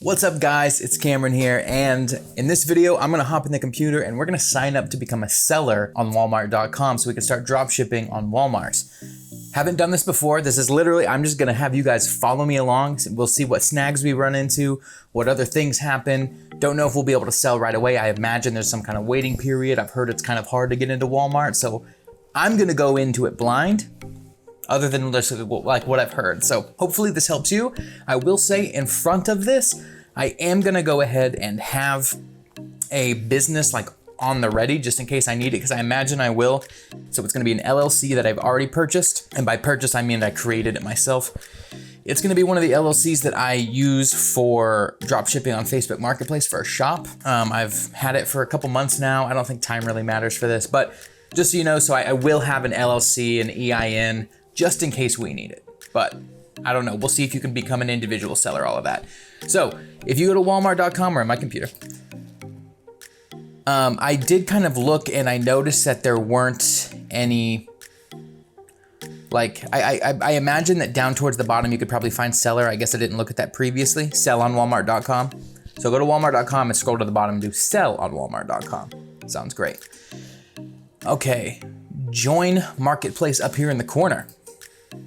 What's up guys, it's Cameron here, and in this video I'm gonna hop in the computer and we're gonna sign up to become a seller on Walmart.com so we can start drop shipping on Walmart. Haven't done this before. This is literally, I'm just gonna have you guys follow me along. We'll see what snags we run into, what other things happen. Don't know if we'll be able to sell right away. I imagine there's some kind of waiting period. I've heard it's kind of hard to get into Walmart, so I'm gonna go into it blind, other than like what I've heard. So hopefully this helps you. I will say in front of this, I am gonna go ahead and have a business like on the ready just in case I need it, because I imagine I will. So it's gonna be an LLC that I've already purchased. And by purchase, I mean I created it myself. It's gonna be one of the LLCs that I use for drop shipping on Facebook Marketplace for a shop. I've had it for a couple months now. I don't think time really matters for this, but just so you know, so I will have an LLC, an EIN, just in case we need it. But I don't know, we'll see if you can become an individual seller, all of that. So if you go to Walmart.com or on my computer, I did kind of look and I noticed that there weren't any, like, I imagine that down towards the bottom you could probably find seller. I guess I didn't look at that previously, sell on Walmart.com. So go to Walmart.com and scroll to the bottom and do sell on Walmart.com. Sounds great. Okay, join marketplace up here in the corner.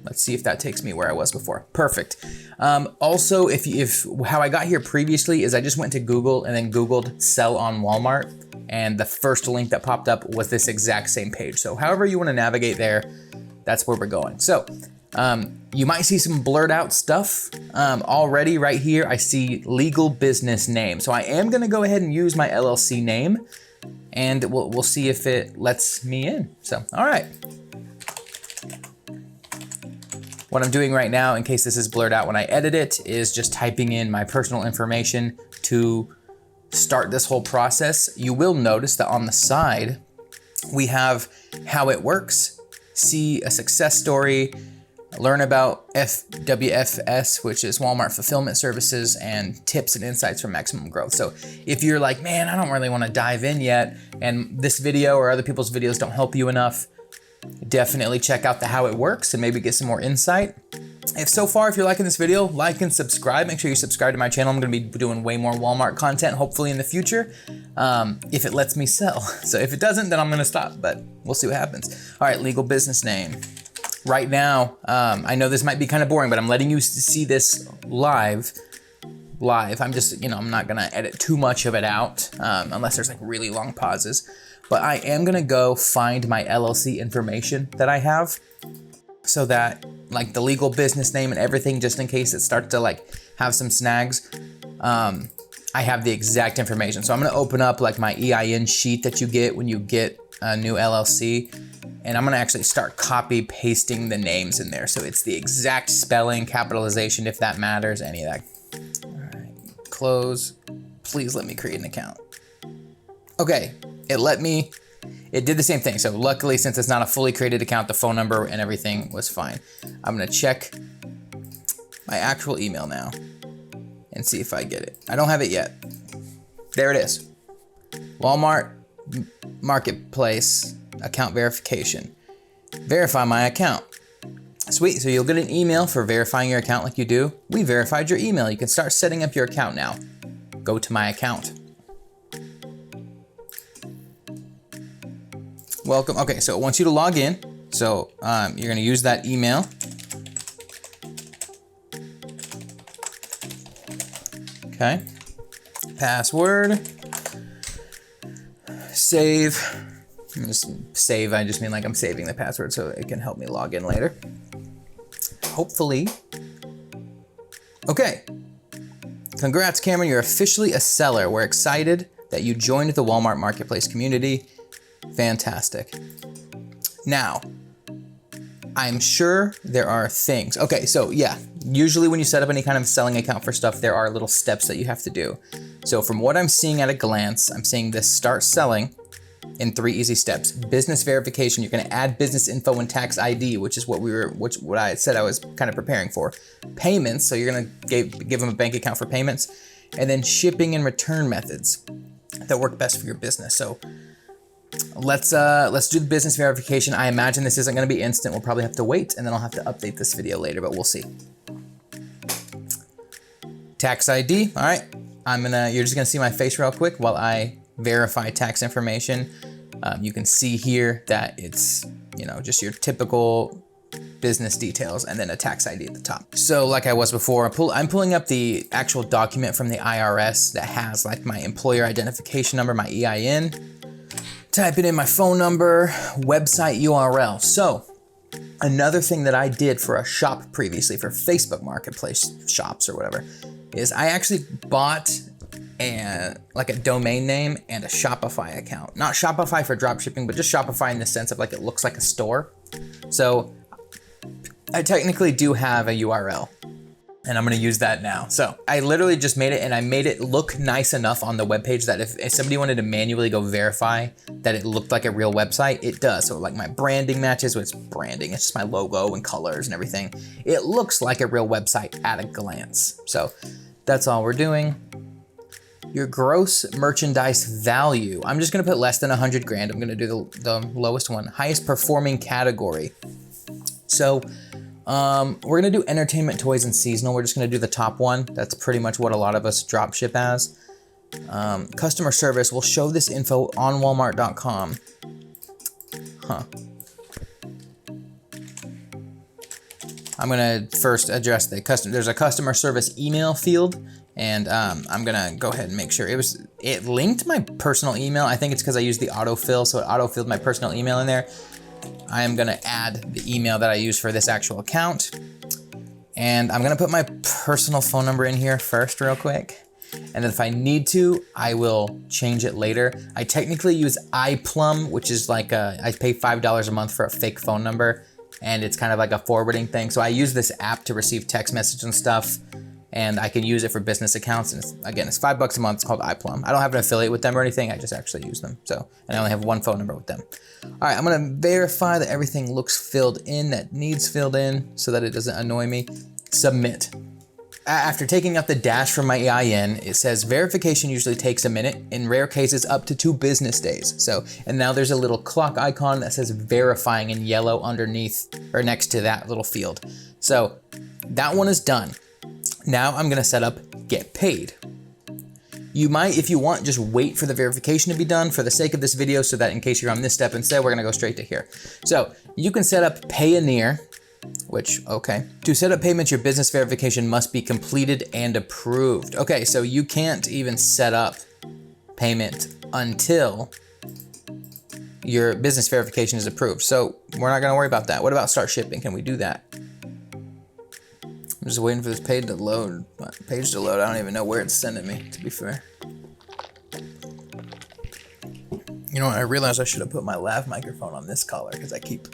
Let's see if that takes me where I was before. Perfect. Also, if how I got here previously is I just went to Google and then Googled sell on Walmart, and the first link that popped up was this exact same page. So however you want to navigate there, that's where we're going. So you might see some blurred out stuff already right here. I see legal business name. So I am going to go ahead and use my LLC name, and we'll see if it lets me in. So, all right. What I'm doing right now, in case this is blurred out when I edit it, is just typing in my personal information to start this whole process. You will notice that on the side, we have how it works, see a success story, learn about WFS, which is Walmart Fulfillment Services, and tips and insights for maximum growth. So if you're like, man, I don't really want to dive in yet, and this video or other people's videos don't help you enough, definitely check out the how it works and maybe get some more insight. If you're liking this video, like and subscribe. Make sure you subscribe to my channel. I'm gonna be doing way more Walmart content, hopefully in the future, if it lets me sell. So if it doesn't, then I'm gonna stop, but we'll see what happens. All right, legal business name. Right now, I know this might be kind of boring, but I'm letting you see this live. I'm just, I'm not gonna edit too much of it out, unless there's like really long pauses. But I am gonna go find my LLC information that I have, so that like the legal business name and everything, just in case it starts to like have some snags, I have the exact information. So I'm gonna open up like my EIN sheet that you get when you get a new LLC, and I'm gonna actually start copy pasting the names in there. So it's the exact spelling, capitalization, if that matters, any of that. All right, close. Please let me create an account. Okay. It did the same thing. So luckily, since it's not a fully created account, the phone number and everything was fine. I'm gonna check my actual email now and see if I get it. I don't have it yet. There it is. Walmart Marketplace account verification. Verify my account. Sweet, so you'll get an email for verifying your account like you do. We verified your email. You can start setting up your account now. Go to my account. Welcome. Okay, so it wants you to log in. So you're gonna use that email. Okay. Password. Save. Just save, I just mean like I'm saving the password so it can help me log in later. Hopefully. Okay. Congrats, Cameron, you're officially a seller. We're excited that you joined the Walmart Marketplace community. Fantastic. Now, I'm sure there are things. Okay, so yeah, usually when you set up any kind of selling account for stuff, there are little steps that you have to do. So from what I'm seeing at a glance, I'm seeing this start selling in 3 easy steps. Business verification, you're gonna add business info and tax ID, which is what I said I was kind of preparing for. Payments, so you're gonna give them a bank account for payments. And then shipping and return methods that work best for your business. So let's do the business verification. I imagine this isn't gonna be instant. We'll probably have to wait, and then I'll have to update this video later, but we'll see. Tax ID, all right. You're just gonna see my face real quick while I verify tax information. You can see here that it's, just your typical business details and then a tax ID at the top. So like I was before, I'm pulling up the actual document from the IRS that has like my employer identification number, my EIN, typing in my phone number, website URL. So another thing that I did for a shop previously for Facebook Marketplace shops or whatever is I actually bought a domain name and a Shopify account. Not Shopify for dropshipping, but just Shopify in the sense of like it looks like a store. So I technically do have a URL and I'm gonna use that now. So I literally just made it and I made it look nice enough on the webpage that if somebody wanted to manually go verify that it looked like a real website, it does. So like my branding matches with branding. It's just my logo and colors and everything. It looks like a real website at a glance. So that's all we're doing. Your gross merchandise value. I'm just gonna put less than 100 grand. I'm gonna do the lowest one. Highest performing category. So we're gonna do entertainment, toys, and seasonal. We're just gonna do the top one. That's pretty much what a lot of us drop ship as. Customer service, we'll show this info on walmart.com. I'm gonna first address there's a customer service email field, and I'm gonna go ahead and make sure it linked my personal email. I think it's because I used the autofill, so it autofilled my personal email in there. I am gonna add the email that I use for this actual account. And I'm gonna put my personal phone number in here first real quick. And then if I need to, I will change it later. I technically use iPlum, which is like I pay $5 a month for a fake phone number. And it's kind of like a forwarding thing. So I use this app to receive text messages and stuff. And I can use it for business accounts. And it's $5 a month. It's called iPlum. I don't have an affiliate with them or anything. I just actually use them. And I only have one phone number with them. All right, I'm gonna verify that everything looks filled in, that needs filled in, so that it doesn't annoy me. Submit. After taking out the dash from my EIN, it says verification usually takes a minute, in rare cases up to 2 business days. And now there's a little clock icon that says verifying in yellow underneath or next to that little field. So that one is done. Now I'm gonna set up get paid. You might, if you want, just wait for the verification to be done for the sake of this video, so that in case you're on this step instead, we're gonna go straight to here. So you can set up Payoneer, which, okay. To set up payments, your business verification must be completed and approved. Okay, so you can't even set up payment until your business verification is approved. So we're not gonna worry about that. What about start shipping? Can we do that? I'm just waiting for this page to load. I don't even know where it's sending me, to be fair. You know what, I realized I should have put my lav microphone on this collar because I keep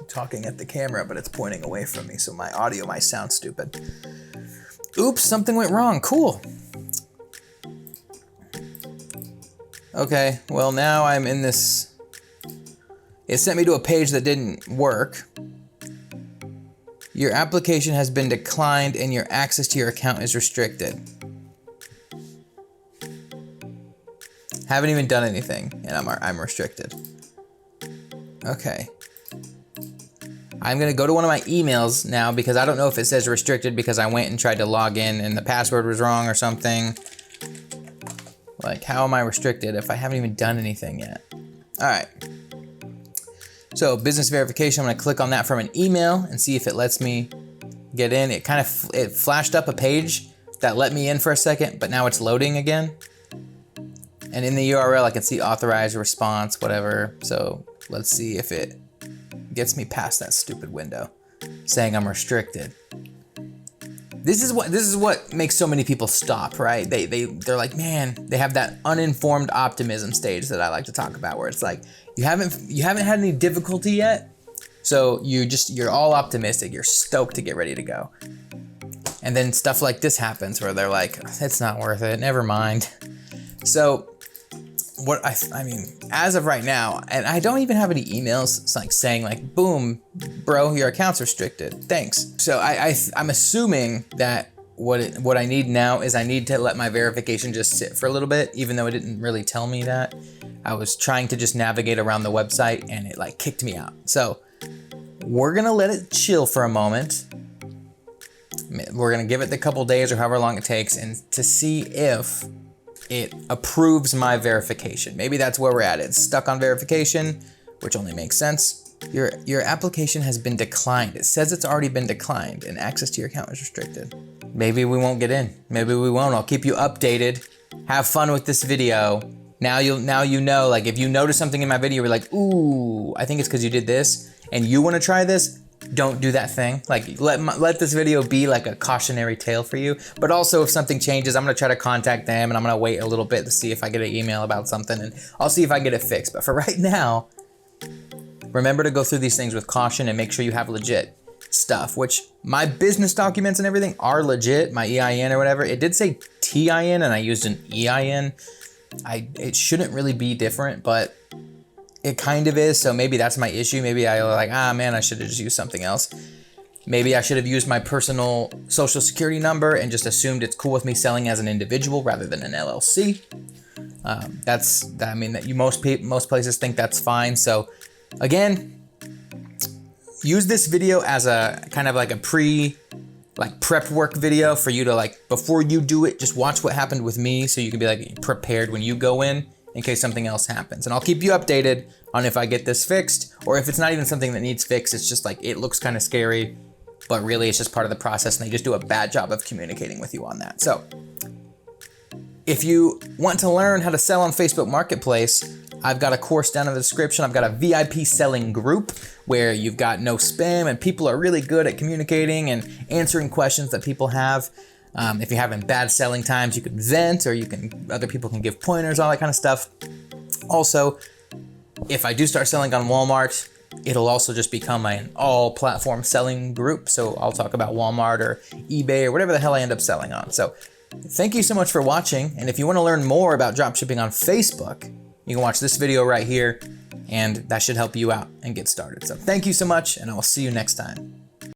talking at the camera, but it's pointing away from me, so my audio might sound stupid. Oops, something went wrong, cool. Okay, well now I'm in this, it sent me to a page that didn't work. Your application has been declined and your access to your account is restricted. Haven't even done anything and I'm restricted. Okay. I'm gonna go to one of my emails now because I don't know if it says restricted because I went and tried to log in and the password was wrong or something. Like, how am I restricted if I haven't even done anything yet? All right. So business verification, I'm gonna click on that from an email and see if it lets me get in. It flashed up a page that let me in for a second, but now it's loading again. And in the URL, I can see authorized response, whatever. So let's see if it gets me past that stupid window saying I'm restricted. This is what makes so many people stop, right? They're like, man, they have that uninformed optimism stage that I like to talk about, where it's like you haven't had any difficulty yet, so you're all optimistic, you're stoked to get ready to go, and then stuff like this happens where they're like, it's not worth it, never mind. So what I mean, as of right now, and I don't even have any emails, it's like saying like, boom, bro, your account's restricted, thanks. So I'm assuming that what I need now is I need to let my verification just sit for a little bit, even though it didn't really tell me that. I was trying to just navigate around the website and it like kicked me out. So we're gonna let it chill for a moment. We're gonna give it the couple days or however long it takes and to see if it approves my verification. Maybe that's where we're at. It's stuck on verification, which only makes sense. Your application has been declined. It says it's already been declined and access to your account is restricted. Maybe we won't get in. Maybe we won't. I'll keep you updated. Have fun with this video. Now you know, like if you notice something in my video, you're like, ooh, I think it's because you did this and you want to try this, don't do that thing. Like let this video be like a cautionary tale for you. But also if something changes, I'm gonna try to contact them and I'm gonna wait a little bit to see if I get an email about something and I'll see if I get it fixed. But for right now, remember to go through these things with caution and make sure you have legit stuff, which my business documents and everything are legit, my EIN or whatever. It did say TIN and I used an EIN. It shouldn't really be different, but it kind of is, so maybe that's my issue. Maybe I was like, man, I should have just used something else. Maybe I should have used my personal social security number and just assumed it's cool with me selling as an individual rather than an LLC. Most places think that's fine. So again, use this video as a kind of like a prep work video for you to like, before you do it, just watch what happened with me so you can be like prepared when you go in case something else happens. And I'll keep you updated on if I get this fixed or if it's not even something that needs fixed. It's just like, it looks kind of scary, but really it's just part of the process and they just do a bad job of communicating with you on that. So if you want to learn how to sell on Facebook Marketplace, I've got a course down in the description. I've got a VIP selling group where you've got no spam and people are really good at communicating and answering questions that people have. If you're having bad selling times, you can vent or other people can give pointers, all that kind of stuff. Also, if I do start selling on Walmart, it'll also just become an all platform selling group. So I'll talk about Walmart or eBay or whatever the hell I end up selling on. So thank you so much for watching. And if you want to learn more about dropshipping on Facebook, you can watch this video right here and that should help you out and get started. So thank you so much and I will see you next time.